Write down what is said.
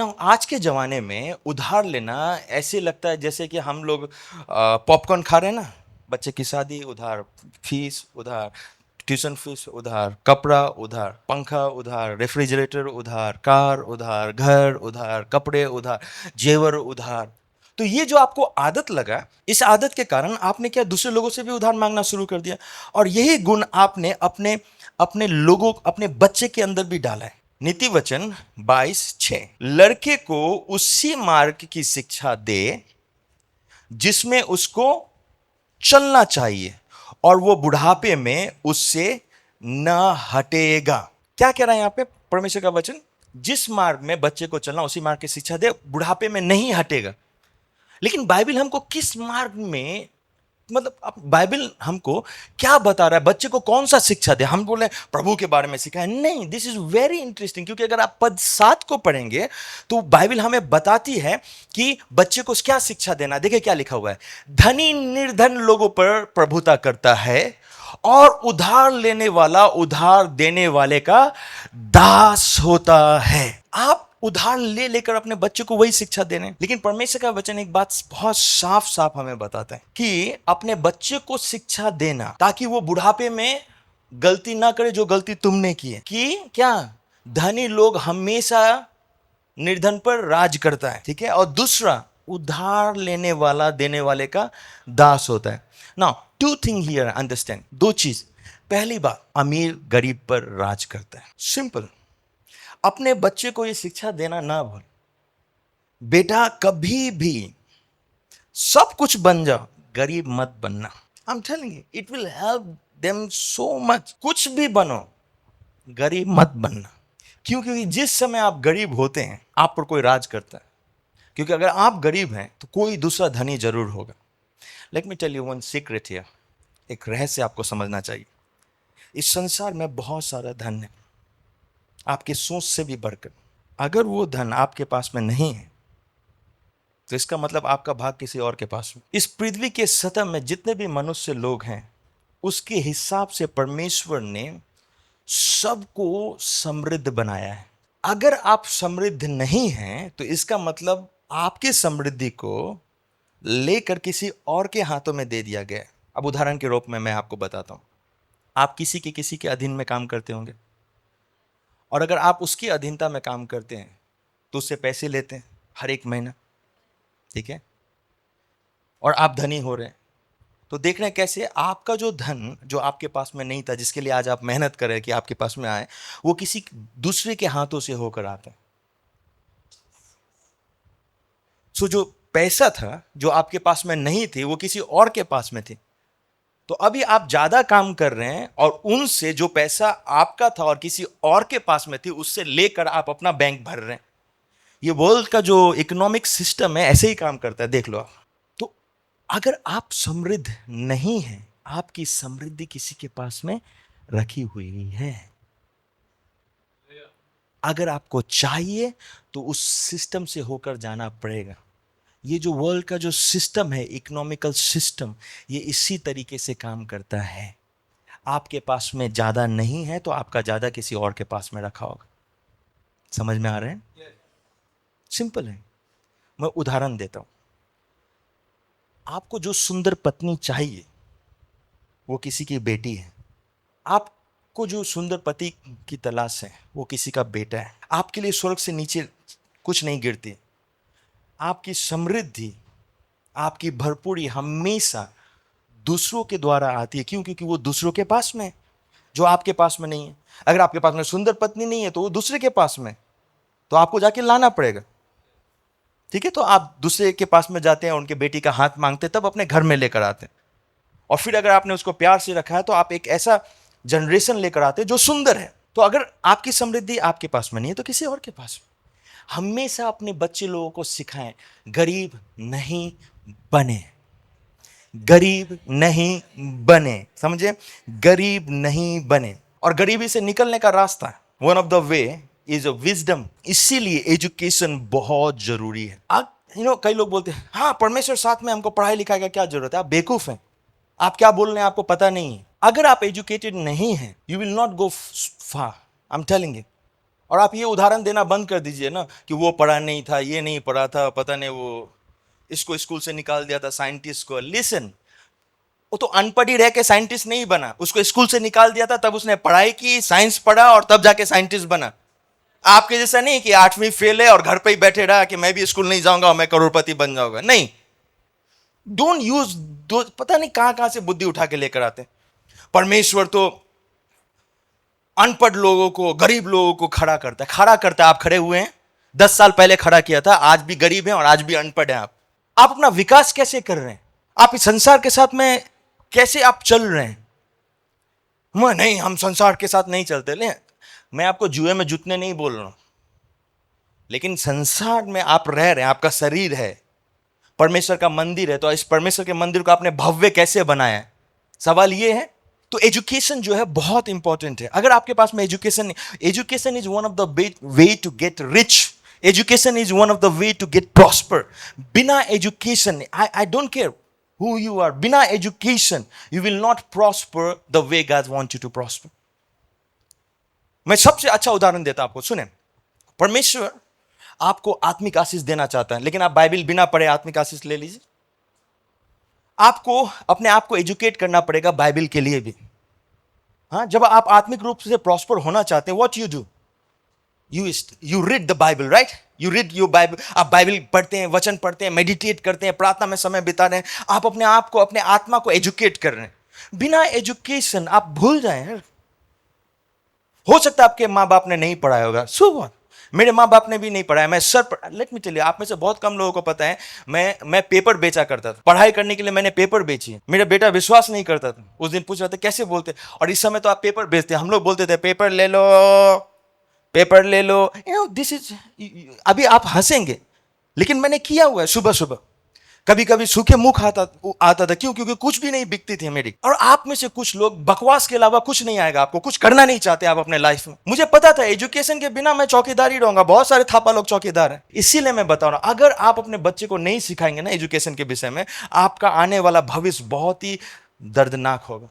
ना आज के ज़माने में उधार लेना ऐसे लगता है जैसे कि हम लोग पॉपकॉर्न खा रहे हैं ना। बच्चे की शादी उधार, फीस उधार, ट्यूशन फीस उधार, कपड़ा उधार, पंखा उधार, रेफ्रिजरेटर उधार, कार उधार, घर उधार, कपड़े उधार, जेवर उधार। तो ये जो आपको आदत लगा, इस आदत के कारण आपने क्या दूसरे लोगों से भी उधार मांगना शुरू कर दिया। और यही गुण आपने अपने अपने लोगों अपने बच्चे के अंदर भी डाला है। नीति वचन 22:6, लड़के को उसी मार्ग की शिक्षा दे जिसमें उसको चलना चाहिए, और वो बुढ़ापे में उससे न हटेगा। क्या कह रहा है यहां पे परमेश्वर का वचन? जिस मार्ग में बच्चे को चलना उसी मार्ग की शिक्षा दे, बुढ़ापे में नहीं हटेगा। लेकिन बाइबल हमको किस मार्ग में, मतलब अब बाइबल हमको क्या बता रहा है, बच्चे को कौन सा शिक्षा दे? हम बोले प्रभु के बारे में सिखाए, नहीं। दिस इज वेरी इंटरेस्टिंग, क्योंकि अगर आप पद 7 को पढ़ेंगे तो बाइबल हमें बताती है कि बच्चे को क्या शिक्षा देना। देखिए क्या लिखा हुआ है, धनी निर्धन लोगों पर प्रभुता करता है और उधार लेने वाला उधार देने वाले का दास होता है। आप उधार ले लेकर अपने बच्चे को वही शिक्षा दे रहे हैं। लेकिन परमेश्वर का वचन एक बात बहुत साफ साफ हमें बताता है कि अपने बच्चे को शिक्षा देना ताकि वो बुढ़ापे में गलती ना करे जो गलती तुमने की है। कि क्या धनी लोग हमेशा निर्धन पर राज करता है, ठीक है, और दूसरा उधार लेने वाला देने वाले का दास होता है। Now two thing here, understand, दो चीज। पहली बात, अमीर गरीब पर राज करता है, सिंपल। अपने बच्चे को यह शिक्षा देना ना भूल, बेटा कभी भी सब कुछ बन जाओ, गरीब मत बनना। I am telling you, it will help them so much. कुछ भी बनो, गरीब मत बनना। क्यों? क्योंकि जिस समय आप गरीब होते हैं आप पर कोई राज करता है। क्योंकि अगर आप गरीब हैं तो कोई दूसरा धनी जरूर होगा। Let me tell you one secret here, एक रहस्य आपको समझना चाहिए। इस संसार में बहुत सारा धन है, आपकी सोच से भी बढ़कर। अगर वो धन आपके पास में नहीं है तो इसका मतलब आपका भाग किसी और के पास है। इस पृथ्वी के सतह में जितने भी मनुष्य लोग हैं, उसके हिसाब से परमेश्वर ने सबको समृद्ध बनाया है। अगर आप समृद्ध नहीं हैं तो इसका मतलब आपकी समृद्धि को लेकर किसी और के हाथों में दे दिया गया है। अब उदाहरण के रूप में मैं आपको बताता हूं, आप किसी के अधीन में काम करते होंगे, और अगर आप उसकी अधीनता में काम करते हैं तो उससे पैसे लेते हैं हर एक महीना, ठीक है, और आप धनी हो रहे हैं। तो देख रहे हैं कैसे आपका जो धन जो आपके पास में नहीं था, जिसके लिए आज आप मेहनत कर रहे हैं कि आपके पास में आए, वो किसी दूसरे के हाथों से होकर आता है। सो जो पैसा था जो आपके पास में नहीं थी वो किसी और के पास में थी। तो अभी आप ज्यादा काम कर रहे हैं और उनसे जो पैसा आपका था और किसी और के पास में थी उससे लेकर आप अपना बैंक भर रहे हैं। ये वर्ल्ड का जो इकोनॉमिक सिस्टम है ऐसे ही काम करता है, देख लो आप। तो अगर आप समृद्ध नहीं हैं, आपकी समृद्धि किसी के पास में रखी हुई है। अगर आपको चाहिए तो उस सिस्टम से होकर जाना पड़ेगा। ये जो वर्ल्ड का जो सिस्टम है, इकोनॉमिकल सिस्टम, ये इसी तरीके से काम करता है। आपके पास में ज्यादा नहीं है तो आपका ज्यादा किसी और के पास में रखा होगा। समझ में आ रहे हैं? सिंपल है। मैं उदाहरण देता हूं। आपको जो सुंदर पत्नी चाहिए वो किसी की बेटी है। आपको जो सुंदर पति की तलाश है वो किसी का बेटा है। आपके लिए स्वर्ग से नीचे कुछ नहीं गिरती। आपकी समृद्धि, आपकी भरपूरी हमेशा दूसरों के द्वारा आती है। क्यों? क्योंकि वो दूसरों के पास में, जो आपके पास में नहीं है। अगर आपके पास में सुंदर पत्नी नहीं है तो वो दूसरे के पास में, तो आपको जाके लाना पड़ेगा, ठीक है। तो आप दूसरे के पास में जाते हैं, उनके बेटी का हाथ मांगते, तब अपने घर में लेकर आते हैं। और फिर अगर आपने उसको प्यार से रखा है तो आप एक ऐसा जनरेशन लेकर आते हैं जो सुंदर है। तो अगर आपकी समृद्धि आपके पास में नहीं है तो किसी और के पास में। हमेशा अपने बच्चे लोगों को सिखाएं, गरीब नहीं बने, गरीब नहीं बने, समझे? गरीब नहीं बने। और गरीबी से निकलने का रास्ता, one of the way is wisdom. इसीलिए एजुकेशन बहुत जरूरी है। आप कई लोग बोलते हैं हाँ परमेश्वर साथ में, हमको पढ़ाई लिखाई का क्या जरूरत है। आप बेवकूफ हैं। आप क्या बोल रहे हैं आपको पता नहीं है। अगर आप एजुकेटेड नहीं हैं, you will not go far, I am telling you. और आप ये उदाहरण देना बंद कर दीजिए ना कि वो पढ़ा नहीं था, ये नहीं पढ़ा था, पता नहीं वो इसको स्कूल से निकाल दिया था साइंटिस्ट को। लिसन, वो तो अनपढ़ ही रह के साइंटिस्ट नहीं बना, उसको स्कूल से निकाल दिया था, तब उसने पढ़ाई की, साइंस पढ़ा और तब जाके साइंटिस्ट बना। आपके जैसा नहीं कि 8वीं फेल है और घर पे ही बैठे रहा कि मैं भी स्कूल नहीं जाऊंगा और मैं करोड़पति बन जाऊंगा। नहीं, डोंट यूज दो, पता नहीं कहां कहां से बुद्धि उठा के लेकर आते हैं। परमेश्वर तो अनपढ़ लोगों को, गरीब लोगों को खड़ा करता है, खड़ा करता है। आप खड़े हुए हैं, 10 साल पहले खड़ा किया था, आज भी गरीब हैं और आज भी अनपढ़ हैं। आप अपना विकास कैसे कर रहे हैं? आप इस संसार के साथ में कैसे आप चल रहे हैं? मैं नहीं, हम संसार के साथ नहीं चलते। ले, मैं आपको जुए में जुतने नहीं बोल रहा हूं, लेकिन संसार में आप रह रहे हैं, आपका शरीर है, परमेश्वर का मंदिर है, तो इस परमेश्वर के मंदिर को आपने भव्य कैसे बनाया है? सवाल ये है। तो एजुकेशन जो है बहुत इंपॉर्टेंट है। अगर आपके पास में education, education is one of the way to get rich, education is one of the way to get prosper. बिना education, I don't care who you are, बिना education you will not prosper the way God wants you to prosper. मैं सबसे अच्छा उदाहरण देता हूं आपको, सुने। परमेश्वर आपको आत्मिक आशीष देना चाहता है, लेकिन आप बाइबल बिना पढ़े आत्मिक आशीष ले लीजिए। आपको अपने आप को एजुकेट करना पड़ेगा बाइबल के लिए भी। हाँ, जब आप आत्मिक रूप से प्रॉस्पर होना चाहते हैं, what you do, you read the Bible, right? You read your Bible. आप बाइबल पढ़ते हैं, वचन पढ़ते हैं, मेडिटेट करते हैं, प्रार्थना में समय बिता रहे हैं, आप अपने आप को, अपने आत्मा को एजुकेट कर रहे हैं। बिना एजुकेशन आप भूल जाएं। हो सकता है आपके माँ बाप ने नहीं पढ़ाया होगा, सुबह मेरे माँ बाप ने भी नहीं पढ़ाया। मैं लेट मी टेल यू, आप में से बहुत कम लोगों को पता है, मैं पेपर बेचा करता था। पढ़ाई करने के लिए मैंने पेपर बेची। मेरा बेटा विश्वास नहीं करता था, उस दिन पूछ रहा था कैसे बोलते, और इस समय तो आप पेपर बेचते, हम लोग बोलते थे पेपर ले लो, पेपर ले लो। दिस इज, अभी आप हंसेंगे, लेकिन मैंने किया हुआ है। सुबह सुबह कभी कभी सूखे मुंह आता था। क्यों? क्योंकि कुछ भी नहीं बिकती थी मेरी। और आप में से कुछ लोग बकवास के अलावा कुछ नहीं आएगा, आपको कुछ करना नहीं चाहते आप अपने लाइफ में। मुझे पता था एजुकेशन के बिना मैं चौकीदार ही रहूंगा, बहुत सारे थापा लोग चौकीदार हैं। इसीलिए मैं बता रहा हूं, अगर आप अपने बच्चे को नहीं सिखाएंगे ना एजुकेशन के विषय में, आपका आने वाला भविष्य बहुत ही दर्दनाक होगा।